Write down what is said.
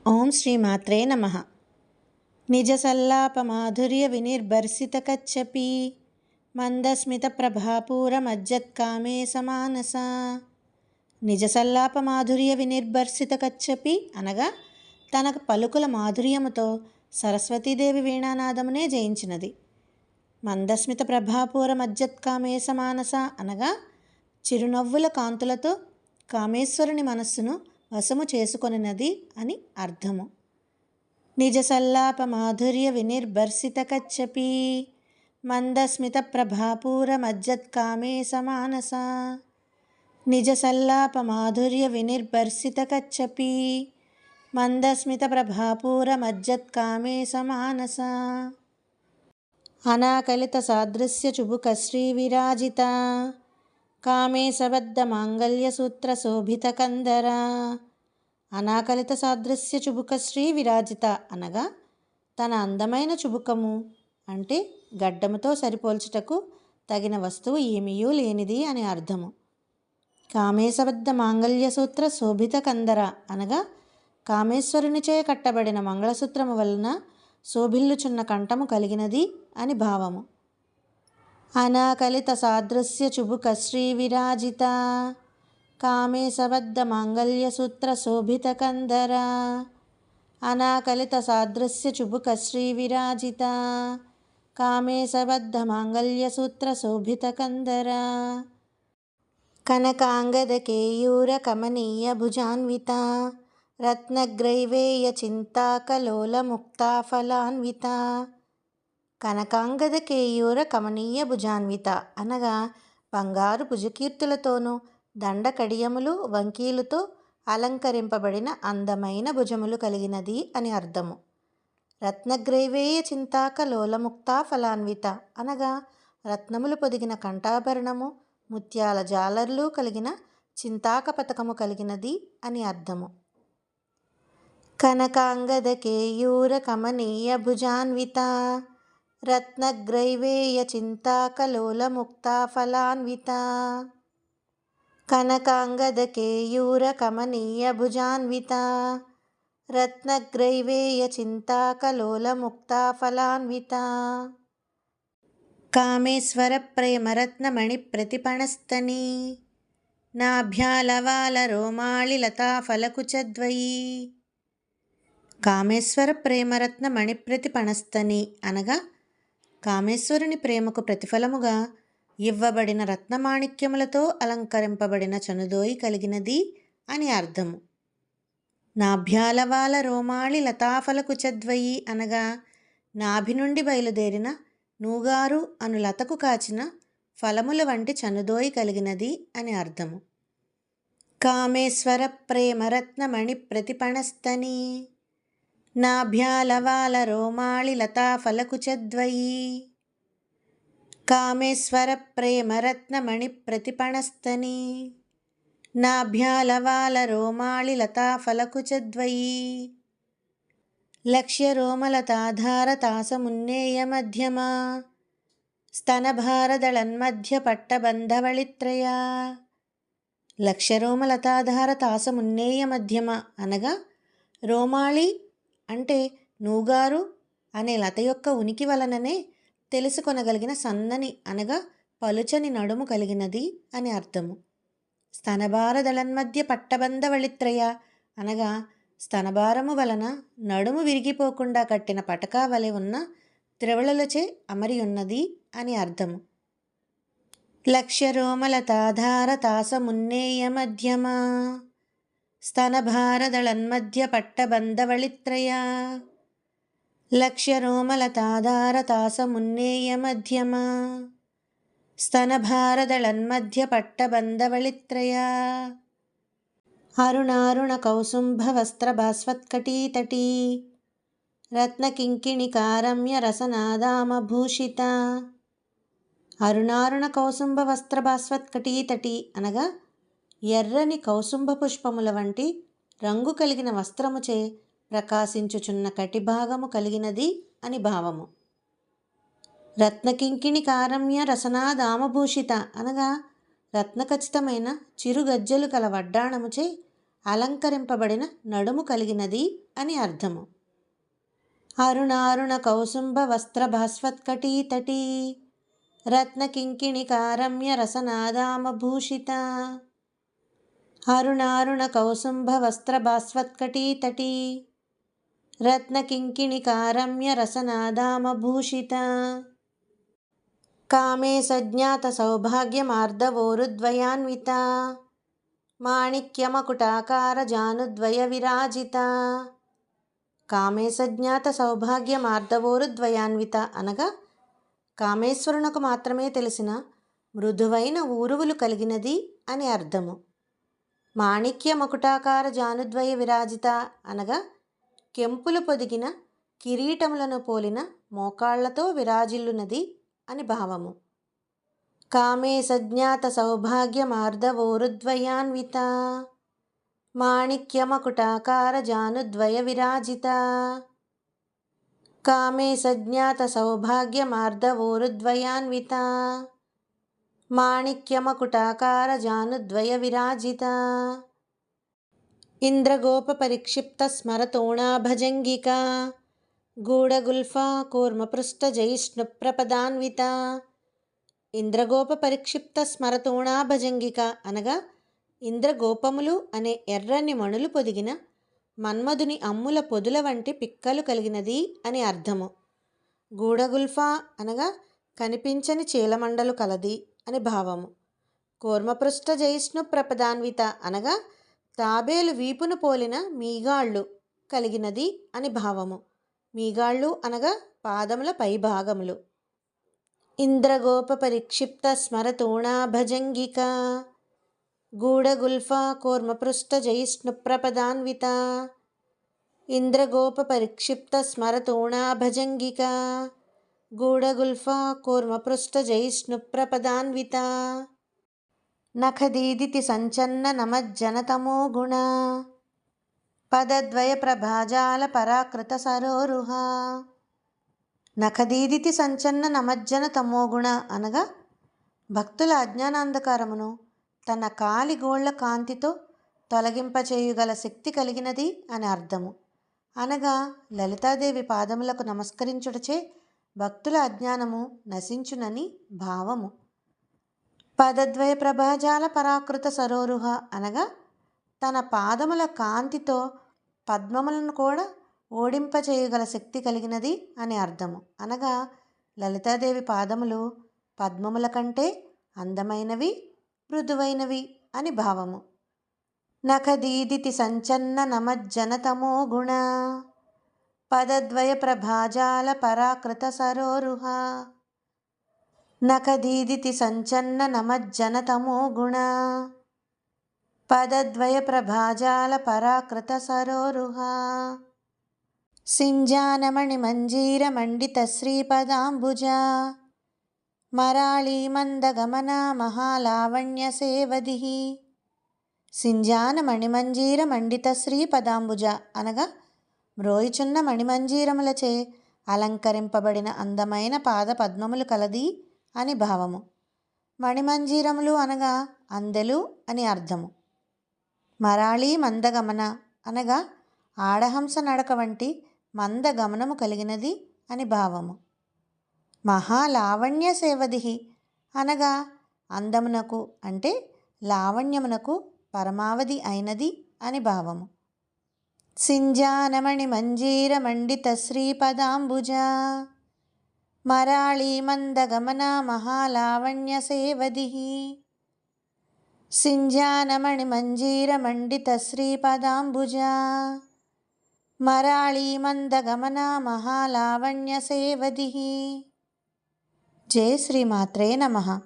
ఓం శ్రీ మాత్రే నమః. నిజ సల్లాప మాధుర్య వినిర్భర్సిత కచ్చపి మందస్మిత ప్రభాపూర మజ్జత్కామే సమానస. నిజ సల్లాప మాధుర్య వినిర్భర్సిత కచ్చపి అనగా తన పలుకుల మాధుర్యముతో సరస్వతీదేవి వీణానాదమునే జయించినది. మందస్మిత ప్రభాపూర మజ్జత్కామే సమానస అనగా చిరునవ్వుల కాంతులతో కామేశ్వరుని మనస్సును వశము చేసుకొనినది అని అర్థము. నిజ సల్లాప మాధుర్య వినిర్భర్సిత కచ్చపి మందస్మిత ప్రభాపూర మజ్జత్కామే సమానస. నిజ సల్లాప మాధుర్య వినిర్భర్సిత కచ్చపి మందస్మిత ప్రభాపూర మజ్జత్కామే సమానస. అనాకలిత సాదృశ్య చుబుక శ్రీ విరాజిత కామే సబద్ధ మాంగళ్య సూత్ర శోభిత కందర. అనాకలిత సాదృశ్య చుబుక శ్రీ విరాజిత అనగా తన అందమైన చుబుకము అంటే గడ్డముతో సరిపోల్చుటకు తగిన వస్తువు ఏమీయూ లేనిది అని అర్థము. కామేశబద్ధ మాంగళ్య సూత్ర శోభిత కందర అనగా కామేశ్వరునిచే కట్టబడిన మంగళసూత్రము వలన శోభిల్లుచున్న కంఠము కలిగినది అని భావము. అనాకలిత సాదృశ్య చుబుక శ్రీ విరాజిత కామేశబద్ధ మాంగళ్య సూత్ర శోభిత కందర. అనాకలిత సాదృశ్య చుబుక శ్రీ విరాజిత కామేశబద్ధ మాంగళ్య సూత్ర శోభిత కందర. కనకాంగద కేయూర కమనీయ భుజాన్విత రత్నగ్రైవేయ చింతాకలోల ముక్తాఫలాన్విత. కనకాంగద కేయూర కమనీయ భుజాన్విత అనగా బంగారు భుజకీర్తులతోనూ దండ కడియములు వంకీలతో అలంకరింపబడిన అందమైన భుజములు కలిగినది అని అర్థము. రత్నగ్రైవేయ చింతాక లోలముక్తా ఫలాన్విత అనగా రత్నములు పొదిగిన కంఠాభరణము ముత్యాల జాలర్లు కలిగిన చింతాక పతకము కలిగినది అని అర్థము. కనకాంగద కేయూర కమనీయ భుజాన్విత రత్నగ్రైవేయ చింతాకలోల ముక్తాఫలాన్విత. కనకాంగద కేయూర కమనీయ భుజాన్విత రత్నగ్రైవేయ చింతాకలోల ముక్తాఫలాన్విత. కామేశ్వర ప్రేమరత్నమణి ప్రతిపణస్తని నాభ్యాలవాల రోమాళి లతాఫలకుచద్వయీ. కామేశ్వర ప్రేమరత్న మణిప్రతిపణస్తని అనగా కామేశ్వరుని ప్రేమకు ప్రతిఫలముగా ఇవ్వబడిన రత్నమాణిక్యములతో అలంకరింపబడిన చనుదోయి కలిగినది అని అర్థము. నాభ్యాలవాల రోమాళి లతాఫలకుచద్వయి అనగా నాభి నుండి బయలుదేరిన నూగారు అను లతకు కాచిన ఫలముల వంటి చనుదోయి కలిగినది అని అర్థము. కామేశ్వర ప్రేమరత్న మణి ప్రతిపణస్తని నాభ్యాలవాల రోమాళి లతాఫలకుచద్వయి. కామేశ్వర ప్రేమరత్న మణి ప్రతిపణస్తని నాభ్యాలవాల రోమాళి లతాఫలకుచద్వయి. లక్ష్య రోమలతాధార తాసమున్నేయ మధ్యమ స్తనభారదళన్మధ్య పట్టబంధవళిత్రయ. లక్ష్య రోమలతాధార తాసమున్నేయ మధ్యమ అనగా రోమాళి అంటే నూగారు అనే లత యొక్క ఉనికి వలననే తెలుసుకొనగలిగిన సన్నని అనగా పలుచని నడుము కలిగినది అని అర్థము. స్తనభారదళన్మధ్య పట్టబంధవళిత్రయ అనగా స్తనభారము వలన నడుము విరిగిపోకుండా కట్టిన పటకా వలె ఉన్న త్రివళలచే అమరి ఉన్నది అని అర్థము. లక్ష్య రోమలతాధార తాసమున్నేయ మధ్యమ స్తనభారదళన్మధ్య పట్టబంధవళిత్రయ. లక్ష్య రోమలతాధార తాసమున్నేయ మధ్యమ స్తనభారదళన్మధ్య పట్టబంధవళిత్రయ. అరుణారుణ కౌసుంభ వస్త్రభాస్వత్కటీతటీ రత్నకింకిణికారమ్య రసనాదామభూషిత. అరుణారుణ కౌసుంభ వస్త్రభాస్వత్కటీతటీ అనగా ఎర్రని కౌసుంభ పుష్పముల వంటి రంగు కలిగిన వస్త్రముచే ప్రకాశించుచున్న కటిభాగము కలిగినది అని భావము. రత్నకింకిణి కారమ్య రసనాదామభూషిత అనగా రత్నఖచితమైన చిరుగజ్జలు కల వడ్డాణముచే అలంకరింపబడిన నడుము కలిగినది అని అర్థము. అరుణారుణ కౌసుంభ వస్త్ర భాస్వత్కటీ తటీ రత్నకింకిణికారమ్య రసనాదామభూషిత. అరుణారుణ కౌసుంభ వస్త్ర భాస్వత్కటీ తటీ రత్నకింకిణికారమ్య రసనాదామభూషిత. కామే సజ్ఞాత సౌభాగ్యమార్దవోరుద్వయాన్విత మాణిక్యమకుటాకార జానుద్వయ విరాజిత. కామే సజ్ఞాత సౌభాగ్యమార్దవోరుద్వయాన్విత అనగా కామేశ్వరునకు మాత్రమే తెలిసిన మృదువైన ఊరువులు కలిగినది అని అర్థము. మాణిక్య మకుటాకార జానుద్వయ విరాజిత అనగా కెంపులు పొదిగిన కిరీటములను పోలిన మోకాళ్లతో విరాజిల్లునది అని భావము. కామే సజ్ఞాత సౌభాగ్యమార్దవోరుద్వయాన్విత మాణిక్యమకుటాకార జానుద్వయ విరాజిత. కామే సజ్ఞాత సౌభాగ్యమార్దవోరుద్వయాన్విత మాణిక్యమకుటాకార జానుద్వయ విరాజిత. ఇంద్రగోప పరిక్షిప్త స్మరతోణాభజంగిక గూఢగుల్ఫా కూర్మపృష్ఠ జైష్ణుప్రపదాన్విత. ఇంద్రగోప పరిక్షిప్త స్మరతోణాభజంగిక అనగా ఇంద్రగోపములు అనే ఎర్రని మణులు పొదిగిన మన్మధుని అమ్ముల పొదుల వంటి పిక్కలు కలిగినది అని అర్థము. గూఢగుల్ఫా అనగా కనిపించని చీలమండలు కలది అని భావము. కూర్మపృష్ఠ జైష్ణు ప్రపదాన్విత అనగా తాబేలు వీపును పోలిన మీగాళ్ళు కలిగినది అని భావము. మీగాళ్ళు అనగా పాదముల పైభాగములు. ఇంద్రగోప పరిక్షిప్త స్మరతోణాభజంగిక గూఢగుల్ఫా కూర్మపృష్ఠ జైష్ణుప్రపదాన్విత. ఇంద్రగోప పరిక్షిప్త స్మరతోణాభజంగిక గూఢగుల్ఫా కూర్మపృష్ఠ జైష్ణుప్రపదాన్విత. నఖదీదితి సంచన్న నమజ్జనతమో గుణ పదద్వయ ప్రభాజాల పరాకృత సరోరుహ. నఖదీదితి సంచన్న నమజ్జన తమోగుణ అనగా భక్తుల అజ్ఞానాంధకారమును తన కాలి గోళ్ల కాంతితో తొలగింపచేయుగల శక్తి కలిగినది అని అర్థము. అనగా లలితాదేవి పాదములకు నమస్కరించుటచే భక్తుల అజ్ఞానము నశించునని భావము. పదద్వయ ప్రభాజాల పరాకృత సరోరుహ అనగా తన పాదముల కాంతితో పద్మములను కూడా ఓడింపచేయగల శక్తి కలిగినది అని అర్థము. అనగా లలితాదేవి పాదములు పద్మముల కంటే అందమైనవి, మృదువైనవి అని భావము. నఖదీదితి సంచన్న నమజ్జనతమో గుణ పదద్వయ ప్రభాజాల పరాకృత సరోరుహ. నఖదీదితి సంచన్న నమజ్జనతమో గుణ పదద్వయ ప్రభాజాల పరాకృత సరోరుహ. సింజానమణి మంజీర మండిత శ్రీపదాంబుజ మరాళీ మందగమన మహాలావణ్య సేవది. సింజాన మణిమంజీర మండిత శ్రీపదాంబుజ అనగా మ్రోయిచున్న మణిమంజీరములచే అలంకరింపబడిన అందమైన పాద పద్మములు కలది అని భావము. మణిమంజీరములు అనగా అందెలు అని అర్థము. మరాళీ మందగమన అనగా ఆడహంస నడక వంటి మందగమనము కలిగినది అని భావము. మహాలావణ్య సేవదిహి అనగా అందమునకు అంటే లావణ్యమునకు పరమావధి అయినది అని భావము. సింజానమణి మంజీర మండిత శ్రీపదాంబుజ మరాళీ మందగమన మహాలావణ్య సేవదిహి. సింజానమణి మంజీర మండిత శ్రీపదాంబుజ మరాళీ మందగమన మహాలావణ్య సేవదిహి. జయ శ్రీమాత్రే నమః.